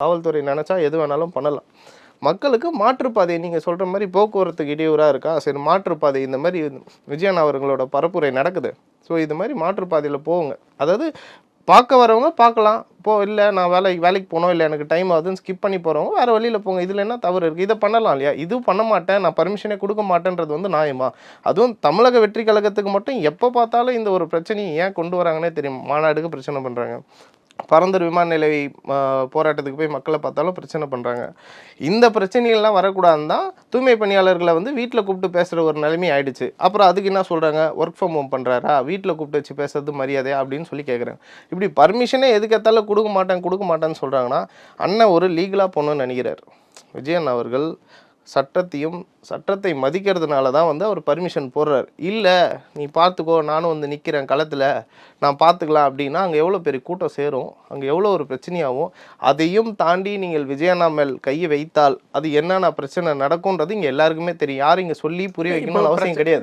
காவல்துறை நினச்சா எது வேணாலும் பண்ணலாம். மக்களுக்கு மாற்றுப்பாதை நீங்கள் சொல்கிற மாதிரி போக்குவரத்துக்கு இடையூறாக இருக்கா, சரி மாற்றுப்பாதை இந்த மாதிரி விஜயன் அவர்களோட பரப்புரை நடக்குது. ஸோ இது மாதிரி மாற்றுப்பாதையில் போங்க. அதாவது பார்க்க வரவங்க பார்க்கலாம், இல்லை நான் வேலைக்கு போனோம், இல்லை எனக்கு டைம் ஆகுதுன்னு ஸ்கிப் பண்ணி போகிறவங்க வேறு வழியில் போங்க. இதில் என்ன தவறு இருக்குது? இதை பண்ணலாம் இல்லையா? இது பண்ண மாட்டேன், நான் பர்மிஷனே கொடுக்க மாட்டேன்றது வந்து நியாயமா? அதுவும் தமிழக வெற்றி கழகத்துக்கு மட்டும் எப்போ பார்த்தாலும் இந்த ஒரு பிரச்சனையை ஏன் கொண்டு வராங்கன்னே தெரியும். மாநாடுக்கு பிரச்சனை பண்ணுறாங்க, பரந்தூர் விமான நிலைய போராட்டத்துக்கு போய் மக்களை பார்த்தாலும் பிரச்சனை பண்ணுறாங்க. இந்த பிரச்சனைகள்லாம் வரக்கூடாதுன்னு தான் தூய்மை பணியாளர்களை வந்து வீட்டில் கூப்பிட்டு பேசுகிற ஒரு நிலைமை ஆயிடுச்சு. அப்புறம் அதுக்கு என்ன சொல்கிறாங்க, ஒர்க் ஃப்ரம் ஹோம் பண்ணுறாரா, வீட்டில் கூப்பிட்டு வச்சு பேசுறது மரியாதையா அப்படின்னு சொல்லி கேட்குறாங்க. இப்படி பர்மிஷனே எதுக்கேத்தாலும் கொடுக்க மாட்டேன்னு சொல்கிறாங்கன்னா அண்ணன் ஒரு லீகலாக போகணுன்னு நினைக்கிறார். விஜயன் அவர்கள் சட்டத்தை மதிக்கிறதுனால தான் வந்து அவர் பர்மிஷன் போடுறார். இல்லை நீ பார்த்துக்கோ, நானும் வந்து நிற்கிறேன் களத்தில், நான் பார்த்துக்கலாம் அப்படின்னா அங்கே எவ்வளோ பெரிய கூட்டம் சேரும், அங்கே எவ்வளோ ஒரு பிரச்சனையாகும். அதையும் தாண்டி நீங்கள் விஜயண்ணா மேல் கையை வைத்தால் அது என்னென்ன பிரச்சனை நடக்கும்ன்றது இங்கே எல்லாருக்குமே தெரியும். யாரும் இங்கே சொல்லி புரிய வைக்கணும்னு அவசியம் கிடையாது.